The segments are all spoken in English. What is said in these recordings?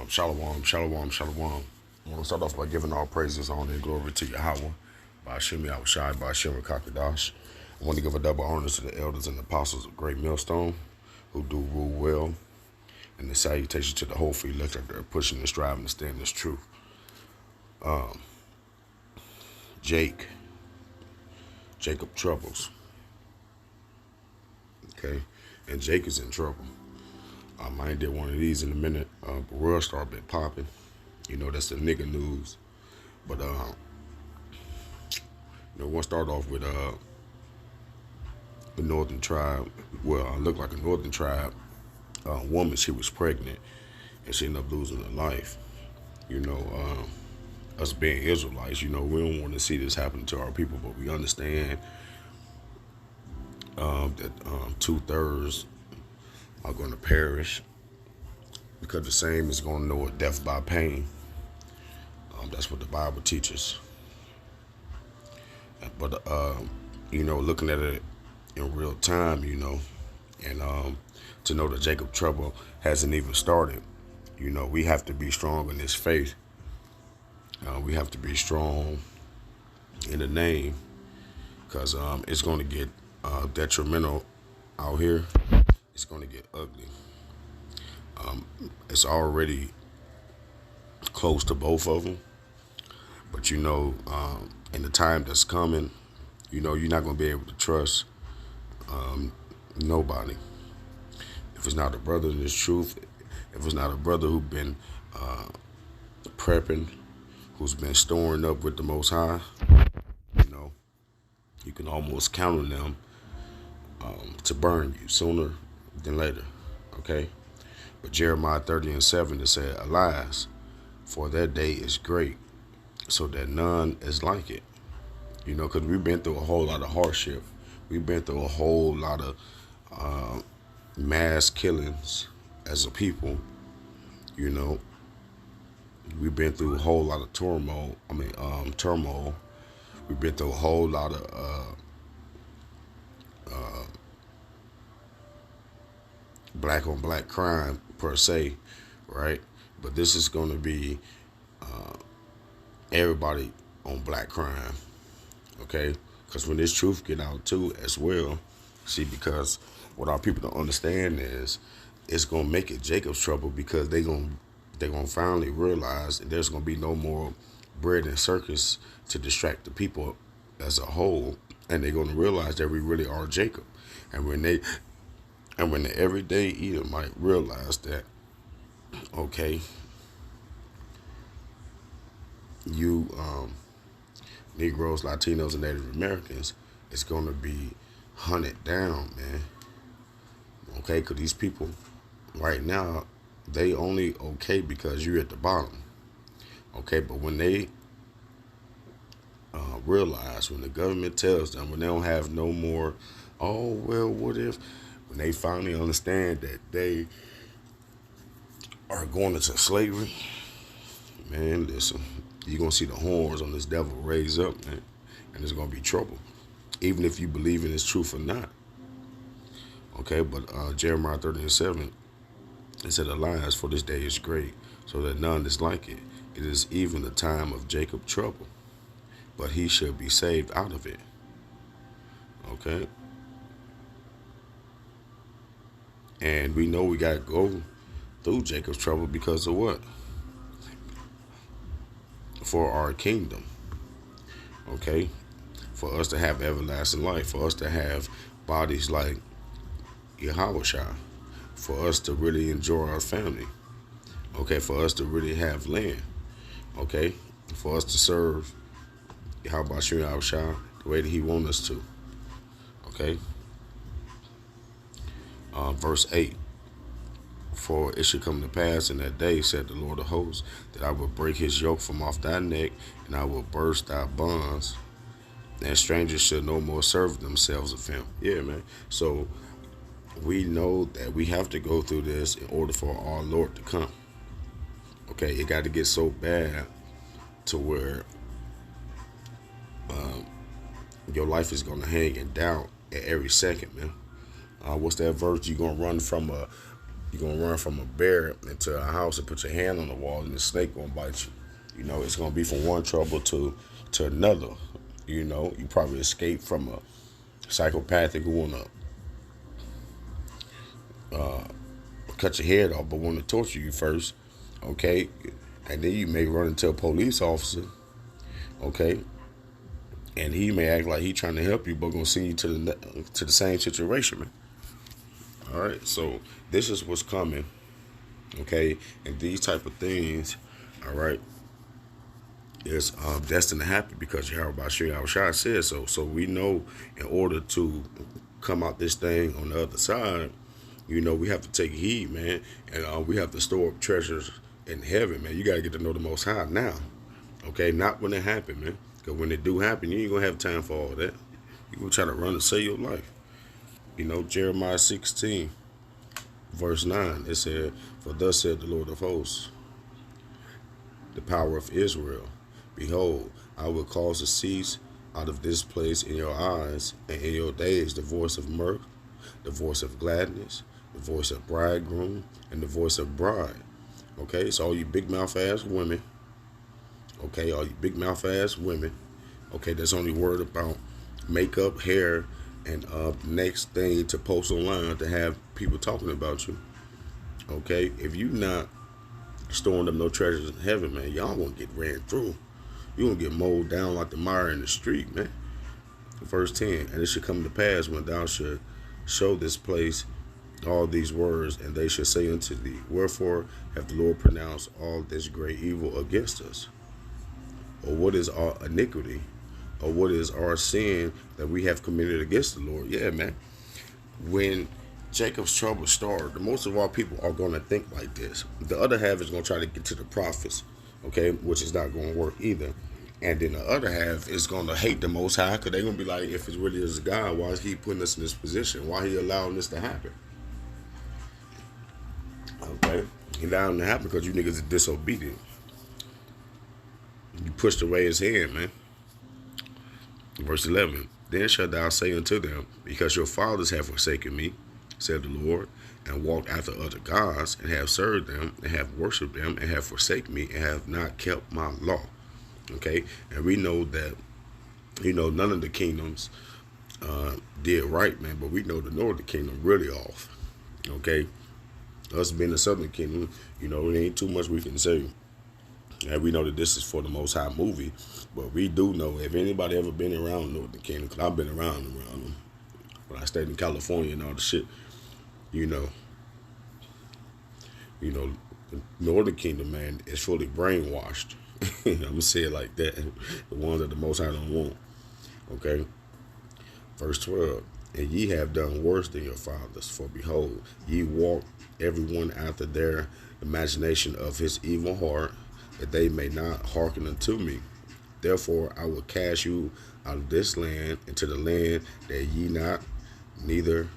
Shalom, shalom, shalom. I want to start off by giving all praises, honor, and glory to Yahweh, by Hashem Yahushai, by Hashem Rakakadash. I want to give a double honor to the elders and apostles of Great Millstone, who do rule well, and the salutation to the whole free elect that are pushing and striving to stand this truth. Jacob Troubles, okay? And Jake is in trouble. I ain't did one of these in a minute, but world star been popping. You know, that's the nigga news. But, we'll start off with the Northern Tribe. Well, looked like a Northern Tribe woman. She was pregnant, and she ended up losing her life. You know, us being Israelites, we don't want to see this happen to our people, but we understand that 2/3 are going to perish, because the same is going to know a death by pain. That's what the Bible teaches. But, looking at it in real time, and to know that Jacob trouble hasn't even started, we have to be strong in this faith. We have to be strong in the name, because it's going to get detrimental out here. It's going to get ugly. It's already close to both of them. But, in the time that's coming, you're not going to be able to trust nobody. If it's not a brother in this truth, if it's not a brother who's been prepping, who's been storing up with the Most High, you can almost count on them to burn you sooner than later, okay? But Jeremiah 30:7, it said, "Alas, for that day is great, so that none is like it." Because we've been through a whole lot of hardship. We've been through a whole lot of mass killings as a people. We've been through a whole lot of turmoil. Turmoil. We've been through a whole lot of black on black crime per se, right? But this is going to be everybody on black crime, okay? Because when this truth get out too as well, see, because what our people don't understand is it's going to make it Jacob's trouble, because they're going to finally realize that there's going to be no more bread and circus to distract the people as a whole, and they're going to realize that we really are Jacob. And when the everyday eater might realize that, okay, you Negroes, Latinos, and Native Americans, it's going to be hunted down, man. Okay, because these people right now, they only okay because you're at the bottom. Okay, but when they realize, when the government tells them, when they don't have no more, oh, well, what if, when they finally understand that they are going into slavery, man, listen, you're going to see the horns on this devil raise up, man, and there's going to be trouble, even if you believe in his truth or not. Okay, but Jeremiah 30:7, it said, "Alas, for this day is great, so that none is like it. It is even the time of Jacob trouble, but he shall be saved out of it." Okay? And we know we got to go through Jacob's trouble because of what? For our kingdom. Okay? For us to have everlasting life. For us to have bodies like Yahushua. For us to really enjoy our family. Okay? For us to really have land. Okay? For us to serve Yahushua the way that he wants us to. Okay? Verse 8. "For it should come to pass in that day, said the Lord of hosts, that I will break his yoke from off thy neck, and I will burst thy bonds, and strangers shall no more serve themselves of him." Yeah, man. So we know that we have to go through this in order for our Lord to come. Okay, it got to get so bad to where your life is going to hang in doubt at every second, man. What's that verse? You're going to run from You're gonna run from a bear into a house and put your hand on the wall, and the snake gonna bite you. You know, it's gonna be from one trouble to another. You know, you probably escape from a psychopathic who wanna cut your head off, but wanna torture you first. Okay, and then you may run into a police officer. Okay, and he may act like he trying to help you, but gonna send you to the same situation, man. All right, so this is what's coming. Okay, and these type of things, all right, is destined to happen because Yahweh Shai said so. So we know in order to come out this thing on the other side, you know, we have to take heed, man, and we have to store up treasures in heaven, man. You got to get to know the Most High now, okay? Not when it happen, man. Because when it do happen, you ain't gonna have time for all that. You gonna try to run and save your life. You know, Jeremiah 16, verse 9, it said, "For thus said the Lord of hosts, the power of Israel, behold, I will cause to cease out of this place in your eyes, and in your days the voice of mirth, the voice of gladness, the voice of bridegroom, and the voice of bride." Okay, so all you big mouth ass women, okay, all you big mouth ass women, okay, that's only worried about makeup, hair, and next thing to post online to have people talking about you. Okay, if you not storing up no treasures in heaven, man, y'all gonna get ran through. You gonna get mowed down like the mire in the street, man. Verse 10, "And it should come to pass when thou should show this place all these words, and they shall say unto thee, Wherefore hath the Lord pronounced all this great evil against us? Or what is our iniquity? Or what is our sin that we have committed against the Lord?" Yeah, man. When Jacob's trouble started, most of our people are going to think like this. The other half is going to try to get to the prophets, okay, which is not going to work either. And then the other half is going to hate the Most High because they're going to be like, if it really is God, why is he putting us in this position? Why he allowing this to happen? Okay? He allowing it to happen because you niggas are disobedient. You pushed away his hand, man. Verse 11, "Then shalt thou say unto them, Because your fathers have forsaken me, said the Lord, and walked after other gods, and have served them, and have worshipped them, and have forsaken me, and have not kept my law." Okay, and we know that, you know, none of the kingdoms did right, man, but we know the northern kingdom really off. Okay, us being the southern kingdom, you know, it ain't too much we can say. And we know that this is for the Most High movie, but we do know if anybody ever been around Northern Kingdom, because I've been around them when I stayed in California and all the shit, you know, the Northern Kingdom, man, is fully brainwashed. I'm gonna say it like that. The ones that the Most High don't want. Okay. Verse 12, "And ye have done worse than your fathers, for behold, ye walk every one after their imagination of his evil heart, that they may not hearken unto me. Therefore I will cast you out of this land into the land that ye not, neither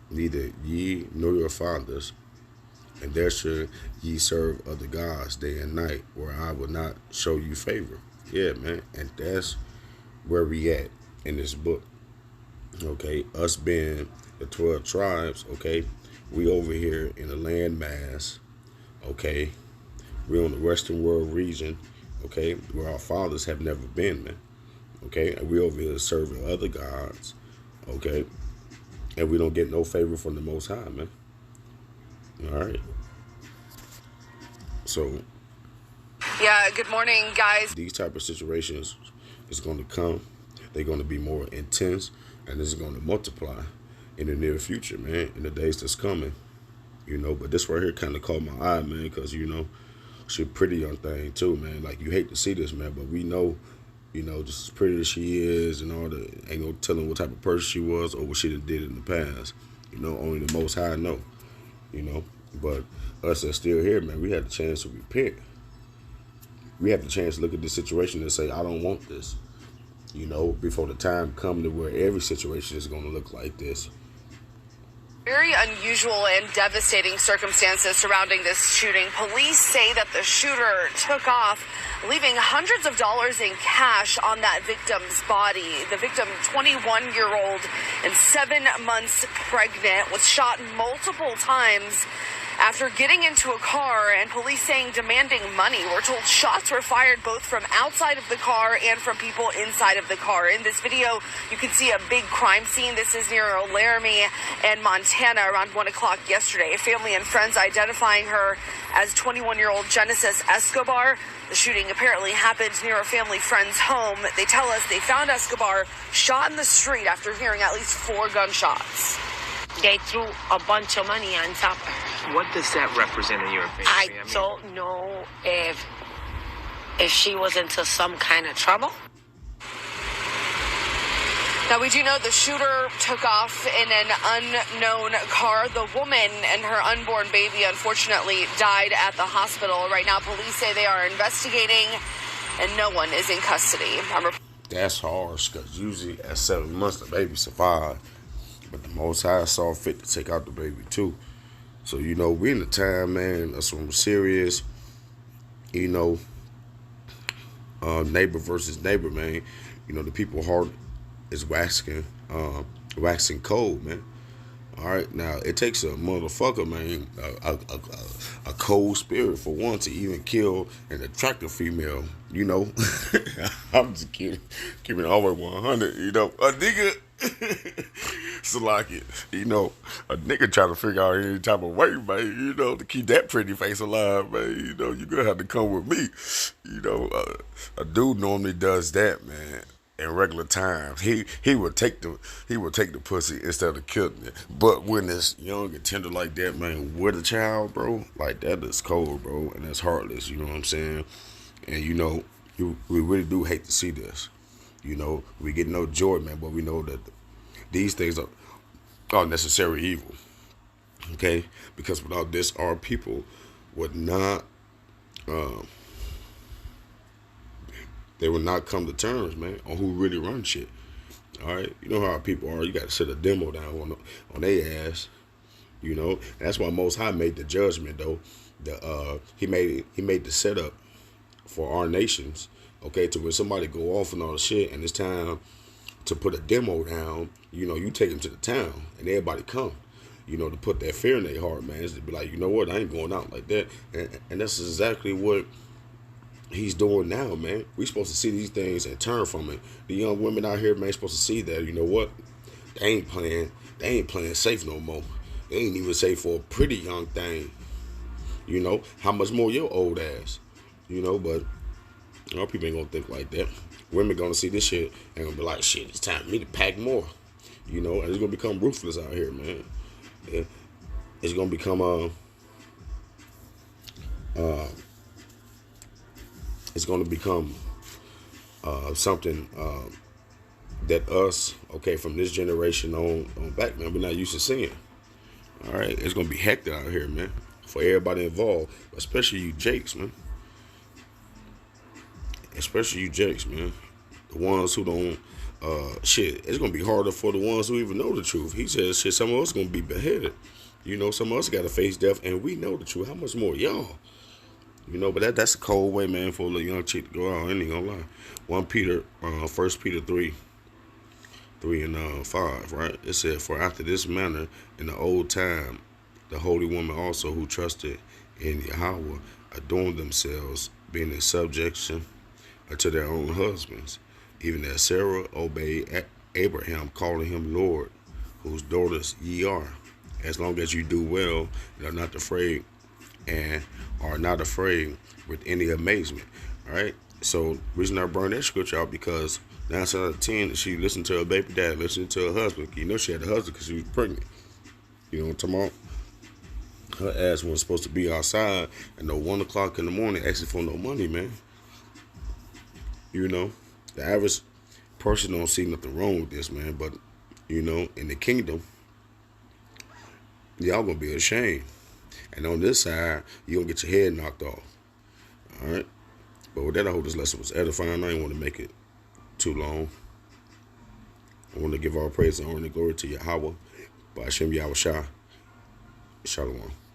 ye nor your fathers, and there shall ye serve other gods day and night, where I will not show you favor." Yeah, man, and that's where we at in this book. Okay, us being the 12 tribes, okay, we over here in a land mass, okay, we're on the Western world region, okay, where our fathers have never been, man. Okay, and we over here serving other gods, okay, and we don't get no favor from the Most High, man. All right. So, yeah, good morning, guys. These type of situations is going to come. They're going to be more intense, and this is going to multiply in the near future, man, in the days that's coming. You know, but this right here kind of caught my eye, man, because, you know, she's a pretty young thing, too, man. Like, you hate to see this, man, but we know, you know, just as pretty as she is and all the, ain't no telling what type of person she was or what she did in the past. You know, only the Most High know, you know. But us that's still here, man, we had the chance to repent. We have the chance to look at this situation and say, I don't want this. You know, before the time comes to where every situation is going to look like this. Very unusual and devastating circumstances surrounding this shooting. Police say that the shooter took off, leaving hundreds of dollars in cash on that victim's body. The victim, 21-year-old and 7 months pregnant, was shot multiple times after getting into a car, and police saying demanding money. We're told shots were fired both from outside of the car and from people inside of the car. In this video, you can see a big crime scene. This is near Laramie and Montana around 1 o'clock yesterday. Family and friends identifying her as 21-year-old Genesis Escobar. The shooting apparently happened near a family friend's home. They tell us they found Escobar shot in the street after hearing at least 4 gunshots. They threw a bunch of money on top of her. What does that represent in your opinion? I don't know if she was into some kind of trouble. Now, we do know the shooter took off in an unknown car. The woman and her unborn baby, unfortunately, died at the hospital. Right now, police say they are investigating, and no one is in custody. That's harsh, because usually at 7 months, the baby survived. But the Most High saw fit to take out the baby, too. So, you know, we in the time, man, that's when we're serious. You know, neighbor versus neighbor, man. You know, the people's heart is waxing cold, man. All right, now it takes a motherfucker, man, a cold spirit for one to even kill an attractive female. You know, I'm just kidding, keeping it all the way 100. You know, a nigga, so like it. You know, a nigga try to figure out any type of way, man. You know, to keep that pretty face alive, man. You know, you gonna have to come with me. You know, a dude normally does that, man. In regular times, he would take the pussy instead of killing it. But when it's young and tender like that, man, with a child, bro, like that is cold, bro, and that's heartless. You know what I'm saying? And you know, we really do hate to see this. You know, we get no joy, man, but we know that these things are necessary evil. Okay, because without this, our people would not. They will not come to terms, man, on who really runs shit. All right, you know how our people are. You got to sit a demo down on their ass. You know, and that's why Most High made the judgment, though. He made the setup for our nations. Okay, to when somebody go off and all the shit, and it's time to put a demo down. You know, you take them to the town, and everybody come. You know, to put that fear in their heart, man. Is to be like, you know what, I ain't going out like that, and that's exactly what he's doing now, man. We supposed to see these things and turn from it. The young women out here, man, supposed to see that. You know what? They ain't playing safe no more. They ain't even safe for a pretty young thing. You know, how much more your old ass? You know, but our people ain't gonna think like that. Women gonna see this shit and gonna be like, shit, it's time for me to pack more. You know, and it's gonna become ruthless out here, man. It's gonna become it's going to become something that us, okay, from this generation on back, man, we're not used to seeing. All right, it's going to be hectic out here, man, for everybody involved, especially you Jakes, man. Especially you Jakes, man. The ones who don't, shit, it's going to be harder for the ones who even know the truth. He says, shit, some of us going to be beheaded. You know, some of us got to face death, and we know the truth. How much more y'all? You know, but that's a cold way, man, for a little young chick to go out. I ain't gonna lie. 1 Peter 3 and 5, right? It said, for after this manner, in the old time, the holy women also who trusted in Yahweh adorned themselves, being in subjection unto their own husbands, even as Sarah obeyed Abraham, calling him Lord, whose daughters ye are, as long as you do well and are not afraid with any amazement. All right. So the reason I burned that scripture out, because 9 out of 10 she listened to her baby dad, listened to her husband. You know, she had a husband because she was pregnant. You know what I'm talking about? Her ass wasn't supposed to be outside at no 1 o'clock in the morning asking for no money, man. You know, the average person don't see nothing wrong with this, man. But you know, in the kingdom, y'all gonna be ashamed. And on this side, you're going to get your head knocked off. All right? But with that, I hope this lesson was edifying. I didn't want to make it too long. I want to give all praise and honor and glory to Yahweh, by Hashem Yahweh Shah. Shalom.